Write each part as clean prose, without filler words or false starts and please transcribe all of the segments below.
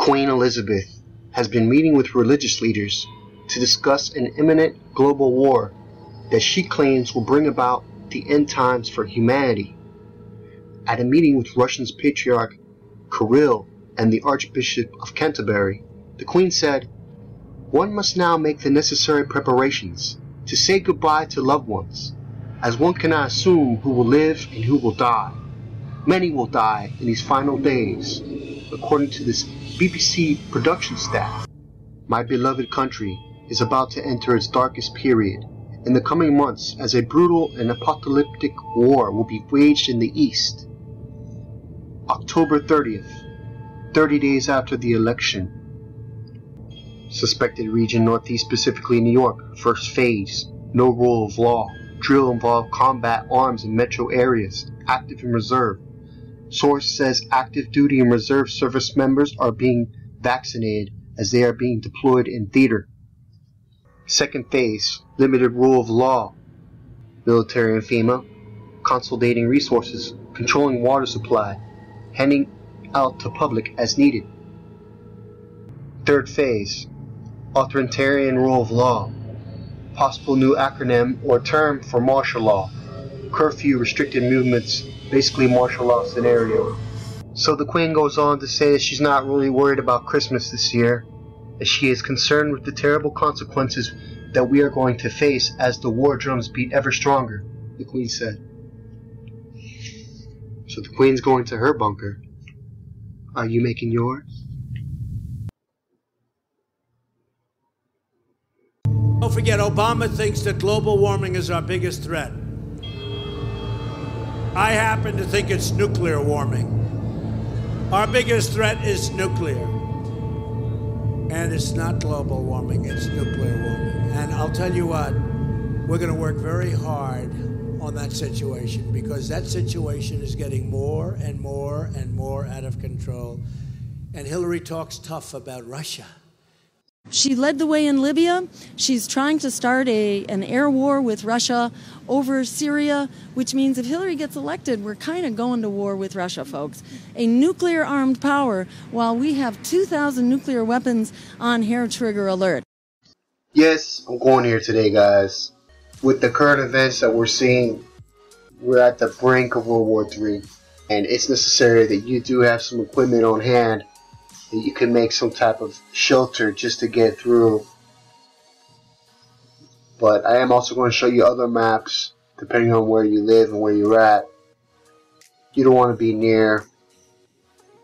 Queen Elizabeth has been meeting with religious leaders to discuss an imminent global war that she claims will bring about the end times for humanity. At a meeting with Russia's Patriarch Kirill and the Archbishop of Canterbury, the Queen said, "One must now make the necessary preparations to say goodbye to loved ones, as one cannot assume who will live and who will die. Many will die in these final days, according to this BBC production staff. My beloved country is about to enter its darkest period in the coming months as a brutal and apocalyptic war will be waged in the East. October 30th, 30 days after the election. Suspected region Northeast, specifically New York. First phase, no rule of law. Drill involved combat arms in metro areas, active and reserve. Source says active duty and reserve service members are being vaccinated as they are being deployed in theater. Second phase, limited rule of law. Military and FEMA, consolidating resources, controlling water supply, handing out to public as needed. Third phase, authoritarian rule of law. Possible new acronym or term for martial law. Curfew, restricted movements, basically martial law scenario. So the Queen goes on to say that she's not really worried about Christmas this year, as she is concerned with the terrible consequences that we are going to face as the war drums beat ever stronger, the Queen said. So the Queen's going to her bunker. Are you making yours? Don't forget, Obama thinks that global warming is our biggest threat. I happen to think it's nuclear warming. Our biggest threat is nuclear. And it's not global warming, it's nuclear warming. And I'll tell you what, we're going to work very hard on that situation because that situation is getting more and more and more out of control. And Hillary talks tough about Russia. She led the way in Libya. She's trying to start an air war with Russia over Syria, which means if Hillary gets elected, we're kind of going to war with Russia, folks. A nuclear-armed power while we have 2,000 nuclear weapons on hair trigger alert. Yes, I'm going here today, guys. With the current events that we're seeing, we're at the brink of World War III. And it's necessary that you do have some equipment on hand that you can make some type of shelter just to get through. But I am also going to show you other maps depending on where you live and where you're at. You don't want to be near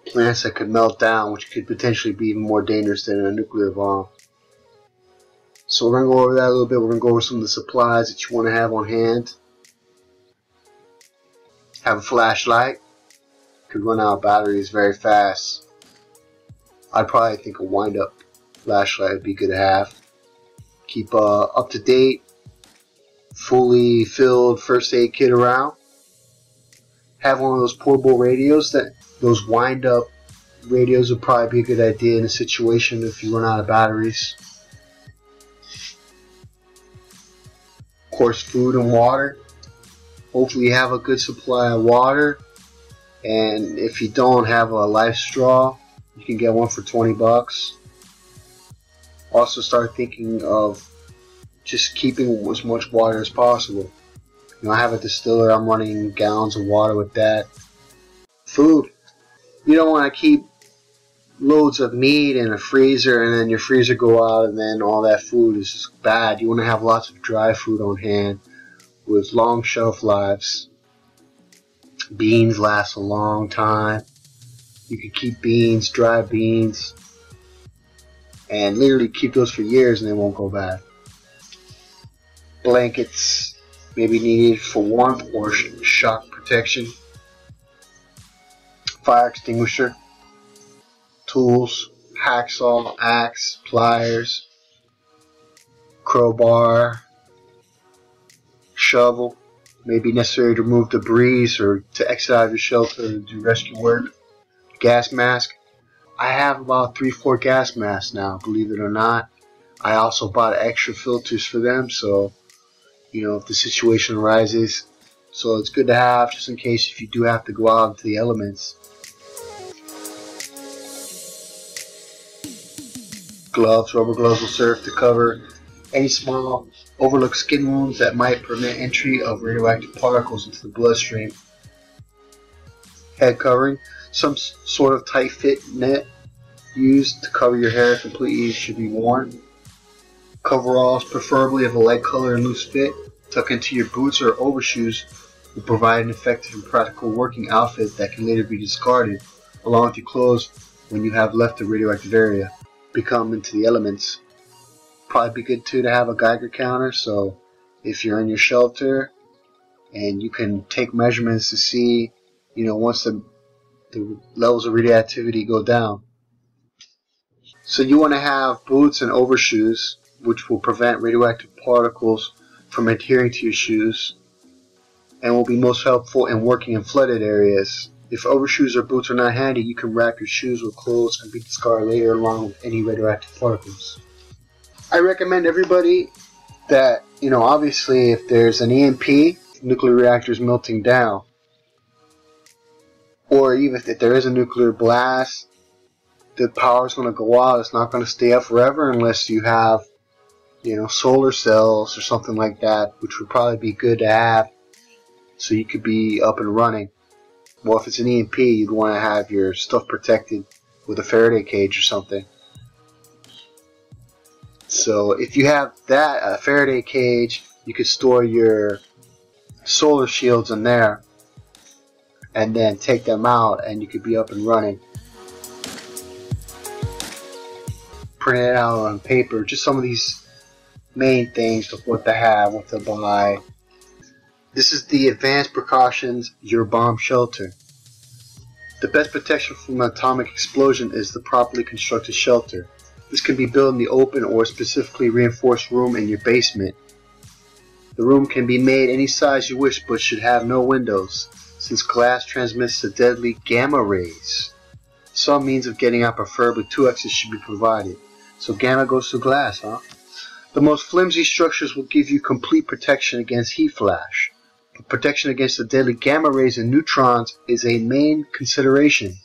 plants that could melt down, which could potentially be even more dangerous than a nuclear bomb. So we're going to go over that a little bit. We're going to go over some of the supplies that you want to have on hand. Have a flashlight. Could run out of batteries very fast. I'd probably think a wind-up flashlight would be good to have. Keep up to date, fully filled first aid kit around. Have one of those portable radios. Those wind-up radios would probably be a good idea in a situation if you run out of batteries. Of course, food and water. Hopefully you have a good supply of water. And if you don't have a life straw, you can get one for 20 bucks. Also start thinking of just keeping as much water as possible. You know, I have a distiller, I'm running gallons of water with that. Food. You don't want to keep loads of meat in a freezer and then your freezer go out and then all that food is just bad. You want to have lots of dry food on hand with long shelf lives. Beans last a long time. You can keep beans, dry beans, and literally keep those for years and they won't go bad. Blankets may be needed for warmth or shock protection. Fire extinguisher. Tools, hacksaw, axe, pliers, crowbar, shovel. May be necessary to remove debris or to exit out of your shelter and do rescue work. Gas mask. I have about 3-4 gas masks now, believe it or not. I also bought extra filters for them, so you know if the situation arises. So it's good to have just in case if you do have to go out into the elements. Gloves, rubber gloves will serve to cover any small overlooked skin wounds that might prevent entry of radioactive particles into the bloodstream. Head covering, some sort of tight fit net used to cover your hair completely should be worn. Coveralls, preferably of a light color and loose fit, tuck into your boots or overshoes, will provide an effective and practical working outfit that can later be discarded along with your clothes when you have left the radioactive area. Become into the elements. Probably be good too to have a Geiger counter, so if you're in your shelter and you can take measurements to see, once the levels of radioactivity go down. So you want to have boots and overshoes, which will prevent radioactive particles from adhering to your shoes and will be most helpful in working in flooded areas. If overshoes or boots are not handy, you can wrap your shoes with clothes and be discarded later along with any radioactive particles. I recommend everybody that, obviously if there's an EMP, nuclear reactors melting down, or even if there is a nuclear blast, the power is going to go out. It's not going to stay up forever unless you have, solar cells or something like that, which would probably be good to have so you could be up and running. Well, if it's an EMP, you'd want to have your stuff protected with a Faraday cage or something. So if you have that, a Faraday cage, you could store your solar shields in there and then take them out and you could be up and running. Print it out on paper, just some of these main things of what to have, what to buy. This is the advanced precautions, your bomb shelter. The best protection from an atomic explosion is the properly constructed shelter. This can be built in the open or a specifically reinforced room in your basement. The room can be made any size you wish but should have no windows, since glass transmits the deadly gamma rays. Some means of getting out, preferably 2 exits, should be provided. So gamma goes through glass, huh? The most flimsy structures will give you complete protection against heat flash. But protection against the deadly gamma rays and neutrons is a main consideration.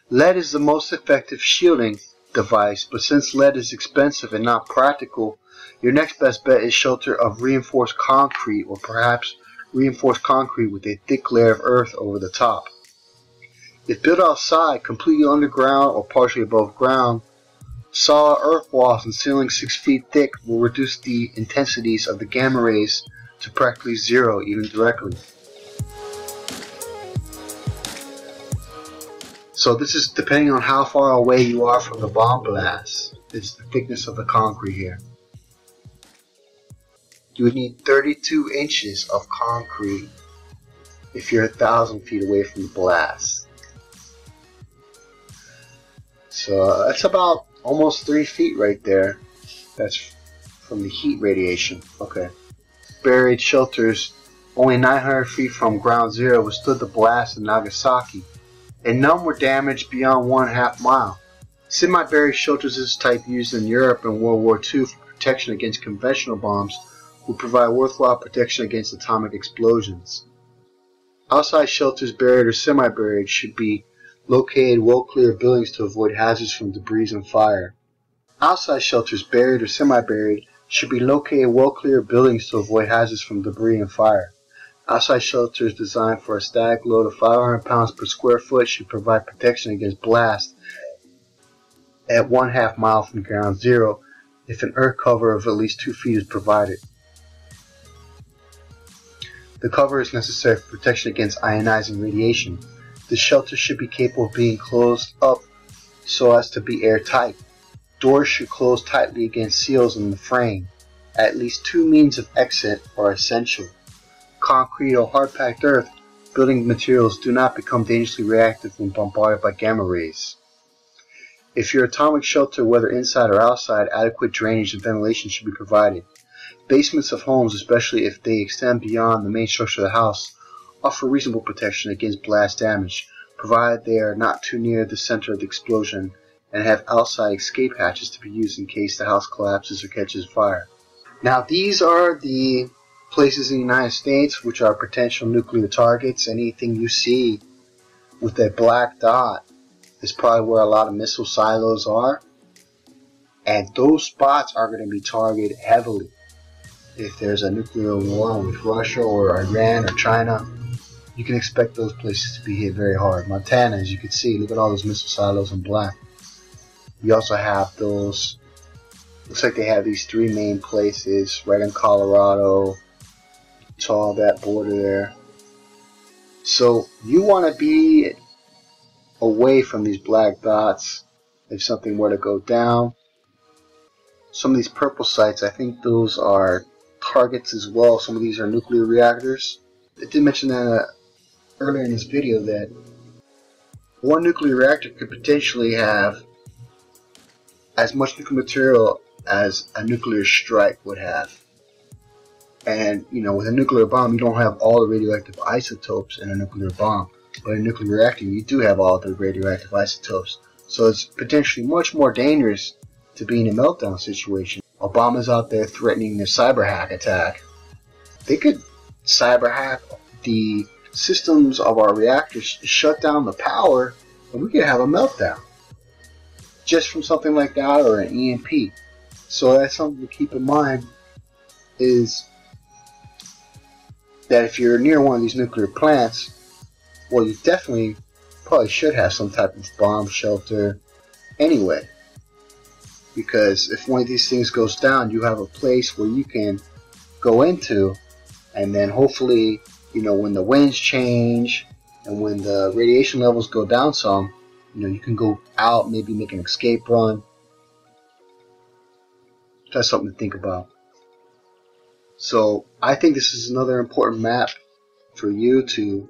Lead is the most effective shielding device, but since lead is expensive and not practical, your next best bet is shelter of reinforced concrete, or perhaps reinforced concrete with a thick layer of earth over the top. If built outside, completely underground or partially above ground, solid earth walls and ceilings 6 feet thick will reduce the intensities of the gamma rays to practically zero, even directly. So this is depending on how far away you are from the bomb blast. It's the thickness of the concrete here. You would need 32 inches of concrete if you're 1,000 feet away from the blast. So that's about almost 3 feet right there. That's from the heat radiation. Okay. Buried shelters only 900 feet from ground zero withstood the blast in Nagasaki, and none were damaged beyond 1/2 mile. Semi-buried shelters of this type used in Europe in World War II for protection against conventional bombs would provide worthwhile protection against atomic explosions. Outside shelters, buried or semi-buried, should be located well clear of buildings to avoid hazards from debris and fire. Outside shelters, buried or semi-buried, should be located well clear of buildings to avoid hazards from debris and fire. Outside shelters designed for a static load of 500 pounds per square foot should provide protection against blast at 1/2 mile from ground zero if an earth cover of at least 2 feet is provided. The cover is necessary for protection against ionizing radiation. The shelter should be capable of being closed up so as to be airtight. Doors should close tightly against seals in the frame. At least 2 means of exit are essential. Concrete or hard-packed earth, building materials do not become dangerously reactive when bombarded by gamma rays. If your atomic shelter, whether inside or outside, adequate drainage and ventilation should be provided. Basements of homes, especially if they extend beyond the main structure of the house, offer reasonable protection against blast damage, provided they are not too near the center of the explosion and have outside escape hatches to be used in case the house collapses or catches fire. Now these are the places in the United States which are potential nuclear targets. Anything you see with a black dot is probably where a lot of missile silos are. And those spots are going to be targeted heavily. If there's a nuclear war with Russia or Iran or China, you can expect those places to be hit very hard. Montana, as you can see, look at all those missile silos in black. You also have those, looks like they have these three main places right in Colorado. It's all that border there. So you want to be away from these black dots if something were to go down. Some of these purple sites, I think those are targets as well. Some of these are nuclear reactors. I did mention that earlier in this video that one nuclear reactor could potentially have as much nuclear material as a nuclear strike would have. And, you know, with a nuclear bomb, you don't have all the radioactive isotopes in a nuclear bomb. But in a nuclear reactor, you do have all the radioactive isotopes. So it's potentially much more dangerous to be in a meltdown situation. Obama's out there threatening a cyber hack attack. They could cyber hack the systems of our reactors, shut down the power, and we could have a meltdown. Just from something like that or an EMP. So that's something to keep in mind, is that if you're near one of these nuclear plants, well, you definitely probably should have some type of bomb shelter anyway. Because if one of these things goes down, you have a place where you can go into, and then hopefully, you know, when the winds change and when the radiation levels go down some, you know, you can go out, maybe make an escape run. That's something to think about. So I think this is another important map for you to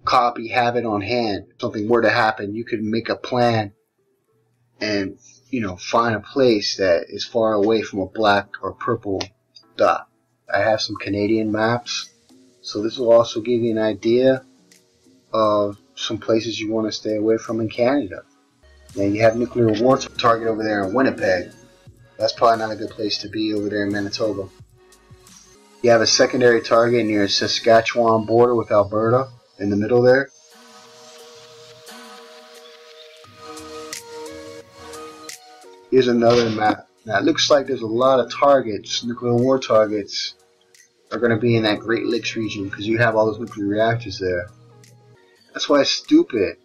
copy, have it on hand. If something were to happen, you could make a plan and, you know, find a place that is far away from a black or purple dot. I have some Canadian maps, so this will also give you an idea of some places you want to stay away from in Canada. Now you have nuclear war target over there in Winnipeg. That's probably not a good place to be over there in Manitoba. You have a secondary target near the Saskatchewan border with Alberta in the middle there. Here's another map. Now it looks like there's a lot of targets, nuclear war targets, are going to be in that Great Lakes region because you have all those nuclear reactors there. That's why it's stupid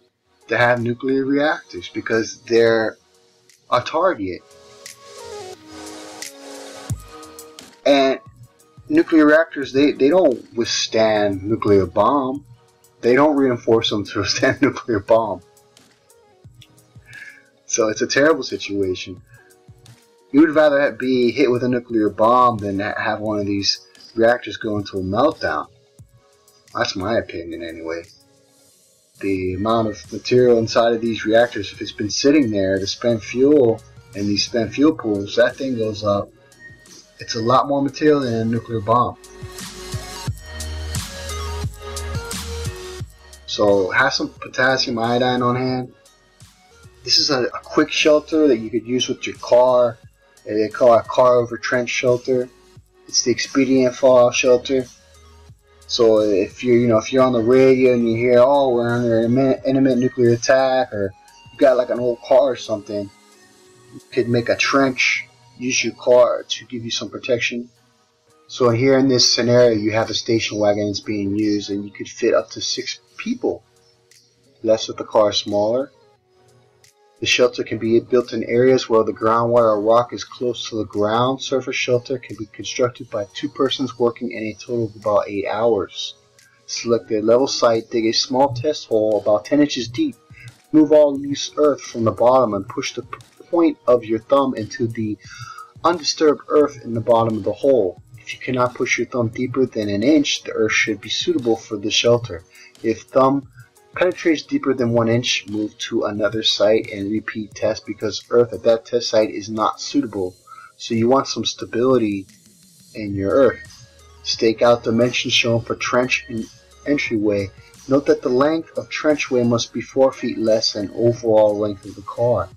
to have nuclear reactors, because they're a target. And nuclear reactors, they don't withstand nuclear bomb. They don't reinforce them to withstand nuclear bomb. So it's a terrible situation. You would rather be hit with a nuclear bomb than have one of these reactors go into a meltdown. That's my opinion anyway. The amount of material inside of these reactors, if it's been sitting there, the spent fuel and these spent fuel pools, that thing goes up. It's a lot more material than a nuclear bomb. So have some potassium iodine on hand. This is a quick shelter that you could use with your car. They call it a car over trench shelter. It's the expedient fallout shelter. So if you're on the radio and you hear, oh, we're under an imminent nuclear attack, or you got like an old car or something, you could make a trench, use your car to give you some protection. So here in this scenario, you have a station wagon that's being used, and you could fit up to 6 people. Less if the car is smaller. The shelter can be built in areas where the groundwater or rock is close to the ground. Surface shelter can be constructed by 2 persons working in a total of about 8 hours. Select a level site, dig a small test hole about 10 inches deep. Move all loose earth from the bottom and push the point of your thumb into the undisturbed earth in the bottom of the hole. If you cannot push your thumb deeper than an inch, the earth should be suitable for the shelter. If thumb penetrates deeper than 1 inch, move to another site and repeat test, because earth at that test site is not suitable. So you want some stability in your earth. Stake out dimensions shown for trench and entryway. Note that the length of trenchway must be 4 feet less than overall length of the car.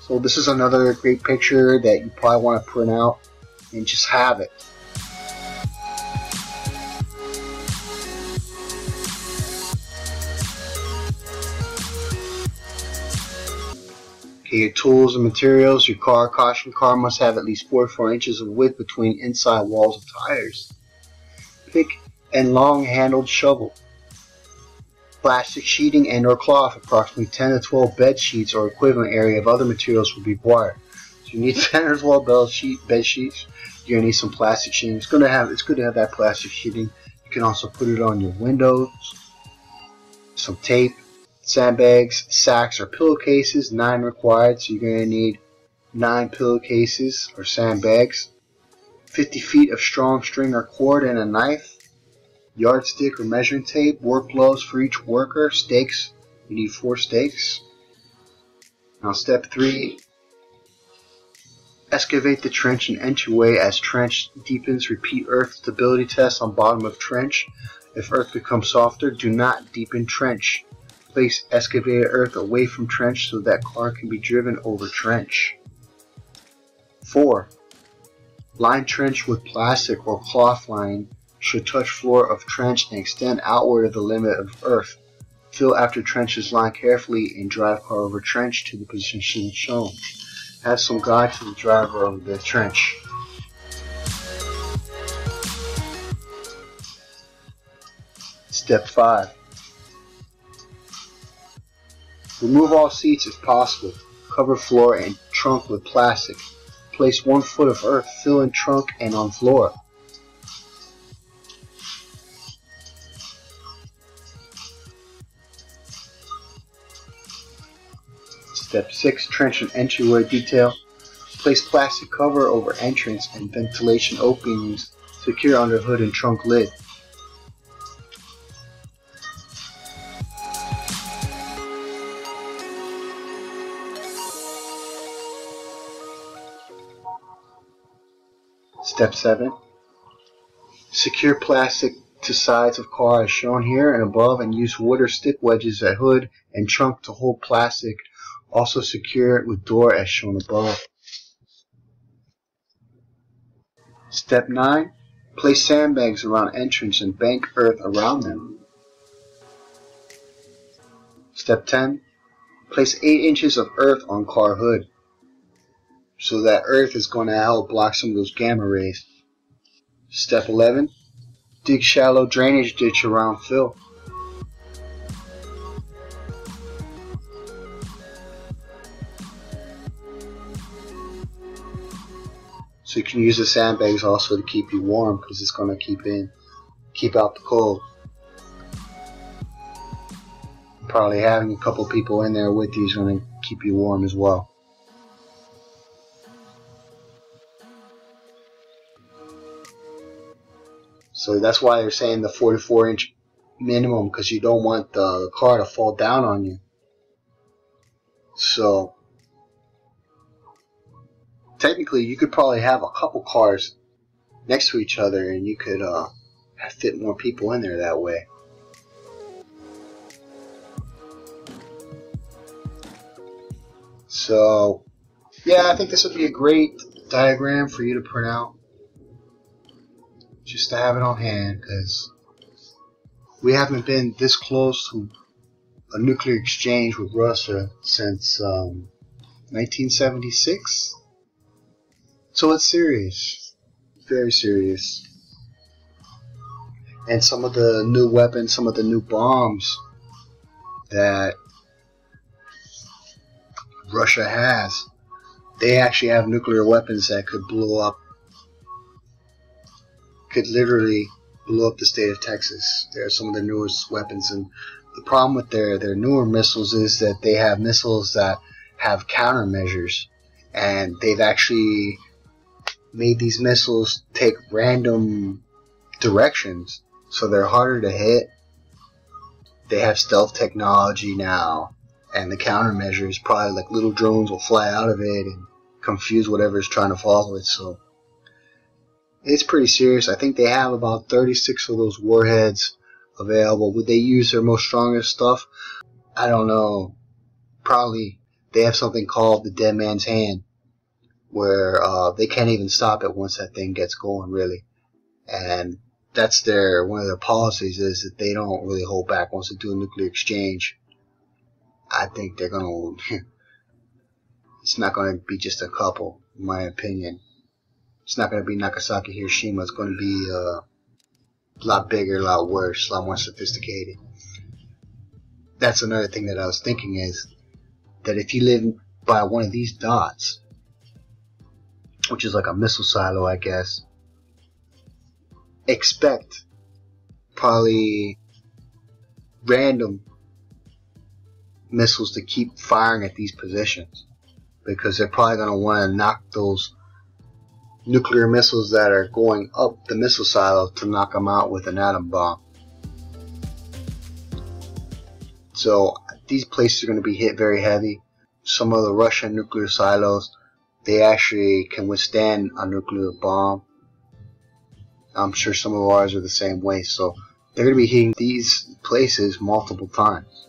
So this is another great picture that you probably want to print out and just have it. Okay, your tools and materials. Your car. Caution, car must have at least 4 to 4 inches of width between inside walls of tires. Pick and long-handled shovel. Plastic sheeting and or cloth. Approximately 10 to 12 bed sheets or equivalent area of other materials will be required. So you need 10 or 12 bed sheets. You're gonna need some plastic sheeting. It's good to have that plastic sheeting. You can also put it on your windows. Some tape, sandbags, sacks or pillowcases. 9 required. So you're gonna need 9 pillowcases or sandbags. 50 feet of strong string or cord and a knife. Yardstick or measuring tape, work gloves for each worker, stakes, you need 4 stakes. Now step 3, excavate the trench and entryway. As trench deepens, repeat earth stability test on bottom of trench. If earth becomes softer, do not deepen trench. Place excavated earth away from trench so that car can be driven over trench. 4, line trench with plastic or cloth line. Should touch floor of trench and extend outward of the limit of earth. Fill after trench is lined carefully and drive car over trench to the position shown. Have some guide to the driver over the trench. Step 5. Remove all seats if possible. Cover floor and trunk with plastic. Place 1 foot of earth, fill in trunk and on floor. Step 6. Trench and entryway detail. Place plastic cover over entrance and ventilation openings. Secure under hood and trunk lid. Step 7. Secure plastic to sides of car as shown here and above, and use wood or stick wedges at hood and trunk to hold plastic. Also secure it with door as shown above. Step 9. Place sandbags around entrance and bank earth around them. Step 10. Place 8 inches of earth on car hood. So that earth is going to help block some of those gamma rays. Step 11. Dig shallow drainage ditch around fill. So you can use the sandbags also to keep you warm because it's going to keep out the cold. Probably having a couple people in there with you is going to keep you warm as well. So that's why they're saying the 4 to 4 inch minimum, because you don't want the car to fall down on you. So technically you could probably have a couple cars next to each other and you could fit more people in there that way. So yeah, I think this would be a great diagram for you to print out, just to have it on hand, because we haven't been this close to a nuclear exchange with Russia since 1976. So it's serious, very serious. And some of the new weapons, some of the new bombs that Russia has, they actually have nuclear weapons that could blow up, could literally blow up the state of Texas. They're some of the newest weapons, and the problem with their newer missiles is that they have missiles that have countermeasures, and they've actually made these missiles take random directions, so they're harder to hit. They have stealth technology now, and the countermeasures, probably like little drones will fly out of it and confuse whatever's trying to follow it. So it's pretty serious. I think they have about 36 of those warheads available. Would they use their most strongest stuff? I don't know. Probably they have something called the dead man's hand, where they can't even stop it once that thing gets going, really. And that's one of their policies, is that they don't really hold back once they do a nuclear exchange. I think they're gonna It's not going to be just a couple, in my opinion. It's not going to be Nagasaki, Hiroshima. It's going to be a lot bigger, a lot worse, a lot more sophisticated. That's another thing that I was thinking is that if you live by one of these dots, which is like a missile silo, I guess, expect probably random missiles to keep firing at these positions, because they're probably going to want to knock those nuclear missiles that are going up the missile silo to knock them out with an atom bomb. So these places are going to be hit very heavy. Some of the Russian nuclear silos, they actually can withstand a nuclear bomb. I'm sure some of ours are the same way. So they're going to be hitting these places multiple times.